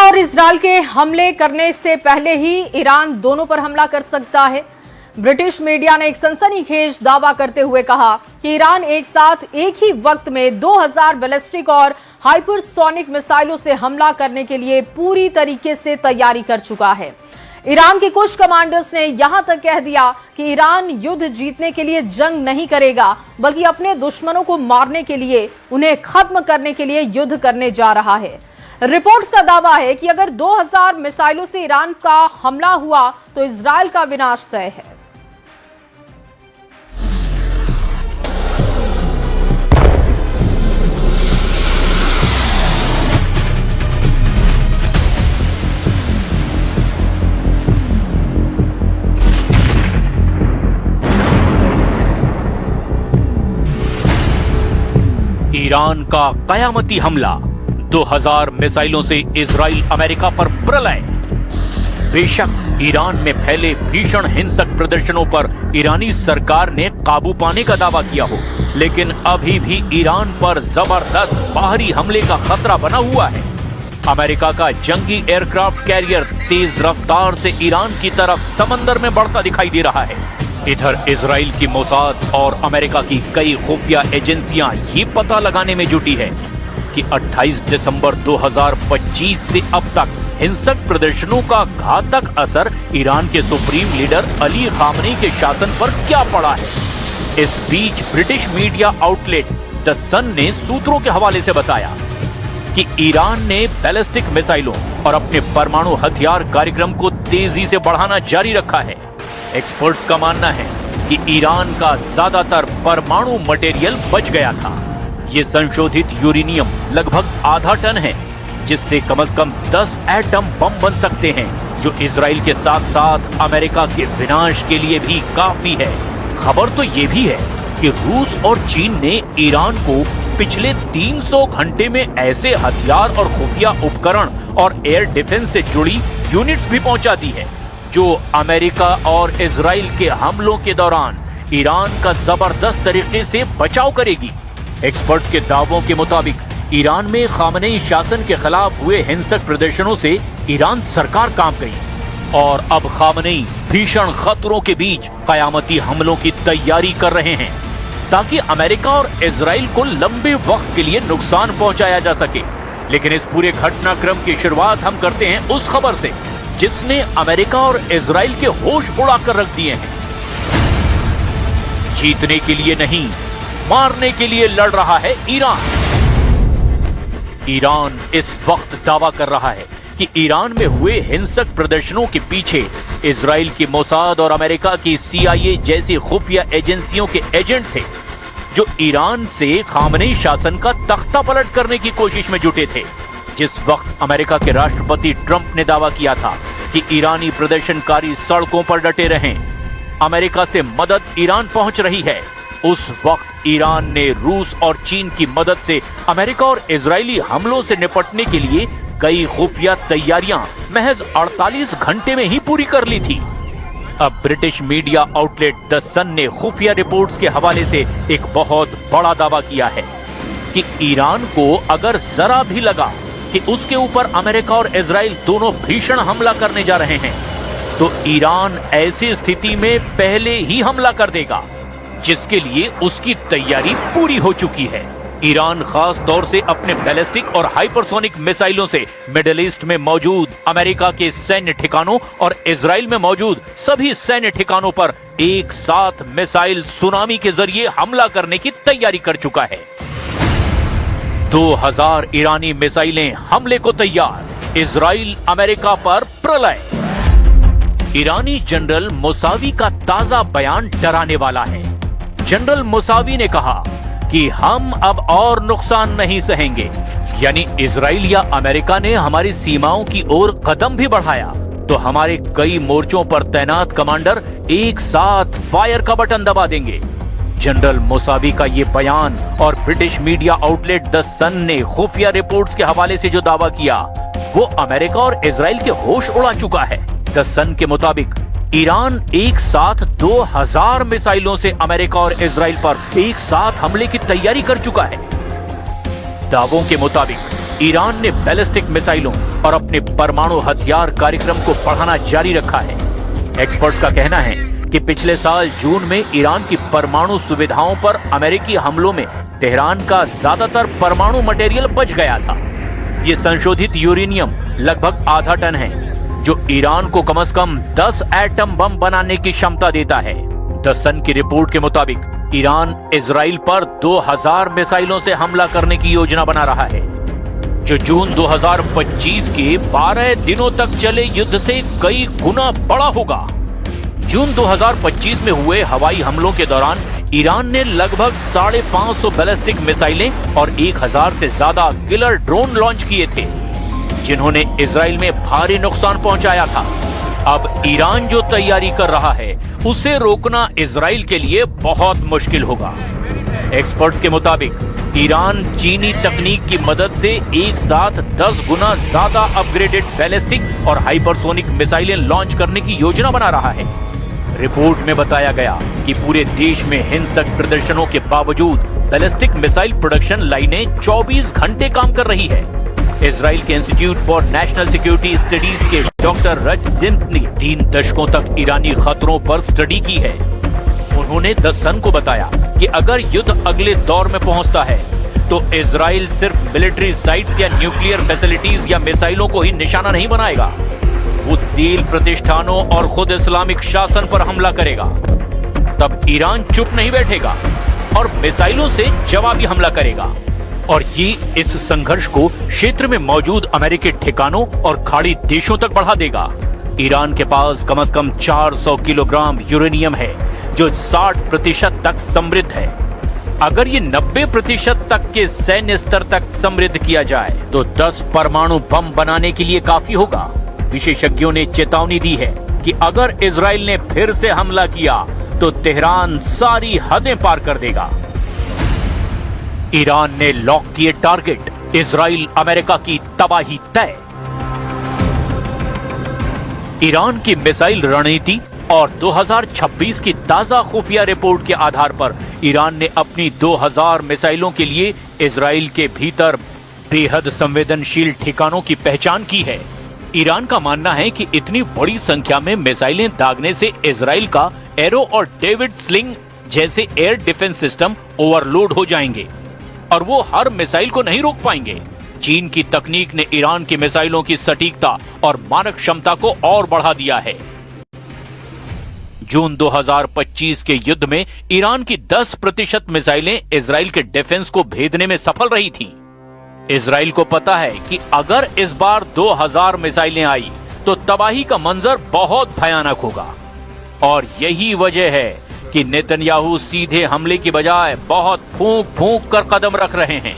और इजराइल के हमले करने से पहले ही ईरान दोनों पर हमला कर सकता है। ब्रिटिश मीडिया ने एक सनसनीखेज दावा करते हुए कहा कि ईरान एक साथ एक ही वक्त में 2000 बैलिस्टिक और हाइपरसोनिक मिसाइलों से हमला करने के लिए पूरी तरीके से तैयारी कर चुका है। ईरान के कुछ कमांडर्स ने यहां तक कह दिया कि ईरान युद्ध जीतने के लिए जंग नहीं करेगा, बल्कि अपने दुश्मनों को मारने के लिए, उन्हें खत्म करने के लिए युद्ध करने जा रहा है। रिपोर्ट्स का दावा है कि अगर 2000 मिसाइलों से ईरान का हमला हुआ तो इजराइल का विनाश तय है। ईरान का कयामती हमला, 2000 मिसाइलों से इजराइल अमेरिका पर प्रलय। बेशक ईरान में फैले भीषण हिंसक प्रदर्शनों पर ईरानी सरकार ने काबू पाने का दावा किया हो, लेकिन अभी भी ईरान पर जबरदस्त बाहरी हमले का खतरा बना हुआ है। अमेरिका का जंगी एयरक्राफ्ट कैरियर तेज रफ्तार से ईरान की तरफ समंदर में बढ़ता दिखाई दे रहा है। इधर इजराइल की मोसाद और अमेरिका की कई खुफिया एजेंसियां ये पता लगाने में जुटी है कि 28 दिसंबर 2025 से अब तक हिंसक प्रदर्शनों का घातक असर ईरान के सुप्रीम लीडर अली खामनेई के शासन पर क्या पड़ा है। इस बीच ब्रिटिश मीडिया आउटलेट द सन ने सूत्रों के हवाले से बताया कि ईरान ने बैलिस्टिक मिसाइलों और अपने परमाणु हथियार कार्यक्रम को तेजी से बढ़ाना जारी रखा है। एक्सपर्ट्स का मानना है कि ईरान का ज्यादातर परमाणु मटेरियल बच गया था। ये संशोधित यूरेनियम लगभग आधा टन है, जिससे कम से कम 10 एटम बम बन सकते हैं, जो इजराइल के साथ साथ अमेरिका के विनाश के लिए भी काफी है। खबर तो ये भी है कि रूस और चीन ने ईरान को पिछले 300 घंटे में ऐसे हथियार और खुफिया उपकरण और एयर डिफेंस से जुड़ी यूनिट्स भी पहुंचा दी है, जो अमेरिका और इजराइल के हमलों के दौरान ईरान का जबरदस्त तरीके से बचाव करेगी। एक्सपर्ट्स के दावों के मुताबिक ईरान में खामनेई शासन के खिलाफ हुए हिंसक प्रदर्शनों से ईरान सरकार कांप गई और अब खामनेई भीषण खतरों के बीच कयामती हमलों की तैयारी कर रहे हैं, ताकि अमेरिका और इजराइल को लंबे वक्त के लिए नुकसान पहुंचाया जा सके। लेकिन इस पूरे घटनाक्रम की शुरुआत हम करते हैं उस खबर से जिसने अमेरिका और इजराइल के होश उड़ाकर रख दिए हैं। जीतने के लिए नहीं, मारने के लिए लड़ रहा है ईरान। ईरान इस वक्त दावा कर रहा है कि ईरान में हुए हिंसक प्रदर्शनों के पीछे इजराइल की मोसाद और अमेरिका की CIA जैसी खुफिया एजेंसियों के एजेंट थे, जो ईरान से खामनेई शासन का तख्ता पलट करने की कोशिश में जुटे थे। जिस वक्त अमेरिका के राष्ट्रपति ट्रंप ने दावा किया था कि ईरानी प्रदर्शनकारी सड़कों पर डटे रहें, अमेरिका से मदद ईरान पहुंच रही है, उस वक्त ईरान ने रूस और चीन की मदद से अमेरिका और इजरायली हमलों से निपटने के लिए कई खुफिया तैयारियां महज 48 घंटे में ही पूरी कर ली थी। अब ब्रिटिश मीडिया आउटलेट द सन ने खुफिया रिपोर्ट्स के हवाले से एक बहुत बड़ा दावा किया है कि ईरान को अगर जरा भी लगा कि उसके ऊपर अमेरिका और इजराइल दोनों भीषण हमला करने जा रहे हैं, तो ईरान ऐसी स्थिति में पहले ही हमला कर देगा, जिसके लिए उसकी तैयारी पूरी हो चुकी है। ईरान खास तौर से अपने बैलिस्टिक और हाइपरसोनिक मिसाइलों से मिडिल ईस्ट में मौजूद अमेरिका के सैन्य ठिकानों और इजराइल में मौजूद सभी सैन्य ठिकानों पर एक साथ मिसाइल सुनामी के जरिए हमला करने की तैयारी कर चुका है। 2000 ईरानी मिसाइलें हमले को तैयार, इजराइल अमेरिका पर प्रलय। ईरानी जनरल मुसावी का ताजा बयान डराने वाला है। जनरल मुसावी ने कहा कि हम अब और नुकसान नहीं सहेंगे, यानी इजराइल या अमेरिका ने हमारी सीमाओं की ओर कदम भी बढ़ाया तो हमारे कई मोर्चों पर तैनात कमांडर एक साथ फायर का बटन दबा देंगे। जनरल मुसावी का ये बयान और ब्रिटिश मीडिया आउटलेट द सन ने खुफिया रिपोर्ट्स के हवाले से जो दावा किया, वो अमेरिका और इजराइल के होश उड़ा चुका है। द सन के मुताबिक ईरान एक साथ 2000 मिसाइलों से अमेरिका और इजराइल पर एक साथ हमले की तैयारी कर चुका है। दावों के मुताबिक ईरान ने बैलिस्टिक मिसाइलों और अपने परमाणु हथियार कार्यक्रम को बढ़ाना जारी रखा है। एक्सपर्ट्स का कहना है कि पिछले साल जून में ईरान की परमाणु सुविधाओं पर अमेरिकी हमलों में तेहरान का ज्यादातर परमाणु मटेरियल बच गया था। ये संशोधित यूरेनियम लगभग आधा टन है, जो ईरान को कम से कम 10 एटम बम बनाने की क्षमता देता है। द सन की रिपोर्ट के मुताबिक ईरान इजराइल पर 2000 मिसाइलों से हमला करने की योजना बना रहा है, जो जून 2025 के 12 दिनों तक चले युद्ध से कई गुना बड़ा होगा। जून 2025 में हुए हवाई हमलों के दौरान ईरान ने लगभग 550 बैलिस्टिक मिसाइलें और 1000 से ज्यादा किलर ड्रोन लॉन्च किए थे, जिन्होंने इजराइल में भारी नुकसान पहुंचाया था। अब ईरान जो तैयारी कर रहा है, उसे रोकना इजराइल के लिए बहुत मुश्किल होगा। एक्सपर्ट्स के मुताबिक ईरान चीनी तकनीक की मदद से एक साथ 10 गुना ज्यादा अपग्रेडेड बैलिस्टिक और हाइपरसोनिक मिसाइलें लॉन्च करने की योजना बना रहा है। रिपोर्ट में बताया गया कि पूरे देश में हिंसक प्रदर्शनों के बावजूद बैलिस्टिक मिसाइल प्रोडक्शन लाइनें 24 घंटे काम कर रही है। इजराइल के institute for national security studies के डॉक्टर रजजिंत ने 3 दशकों तक ईरानी खतरों पर स्टडी की है। उन्होंने द सन को बताया कि अगर युद्ध अगले दौर में पहुंचता है, तो इजराइल सिर्फ मिलिट्री साइट्स या न्यूक्लियर फैसिलिटीज या मिसाइलों को ही निशाना नहीं बनाएगा, वो तेल प्रतिष्ठानों और खुद इस्लामिक शासन पर हमला करेगा। तब ईरान चुप नहीं बैठेगा और मिसाइलों से जवाबी हमला करेगा, और ये इस संघर्ष को क्षेत्र में मौजूद अमेरिकी ठिकानों और खाड़ी देशों तक बढ़ा देगा। ईरान के पास कम से कम 400 किलोग्राम यूरेनियम है, जो 60% तक समृद्ध है। अगर ये 90% तक के सैन्य स्तर तक समृद्ध किया जाए, तो 10 परमाणु बम बनाने के लिए काफी होगा। विशेषज्ञों ने चेतावनी दी है कि अगर इजराइल ने फिर से हमला किया, तो तेहरान सारी हदें पार कर देगा। ईरान ने लॉक किए टारगेट, इजराइल अमेरिका की तबाही तय। ईरान की मिसाइल रणनीति और 2026 की ताजा खुफिया रिपोर्ट के आधार पर ईरान ने अपनी 2000 मिसाइलों के लिए इजराइल के भीतर बेहद संवेदनशील ठिकानों की पहचान की है। ईरान का मानना है कि इतनी बड़ी संख्या में मिसाइलें दागने से इजराइल का एरो और डेविड स्लिंग जैसे एयर डिफेंस सिस्टम ओवरलोड हो जाएंगे और वो हर मिसाइल को नहीं रोक पाएंगे। चीन की तकनीक ने ईरान की मिसाइलों की सटीकता और मारक क्षमता को और बढ़ा दिया है। जून 2025 के युद्ध में ईरान की 10% मिसाइलें इजराइल के डिफेंस को भेदने में सफल रही थीं। इजराइल को पता है कि अगर इस बार 2000 मिसाइलें आई, तो तबाही का मंजर बहुत भयानक होगा, और यही वजह है कि नेतन्याहू सीधे हमले की बजाय बहुत फूंक फूंक कर कदम रख रहे हैं।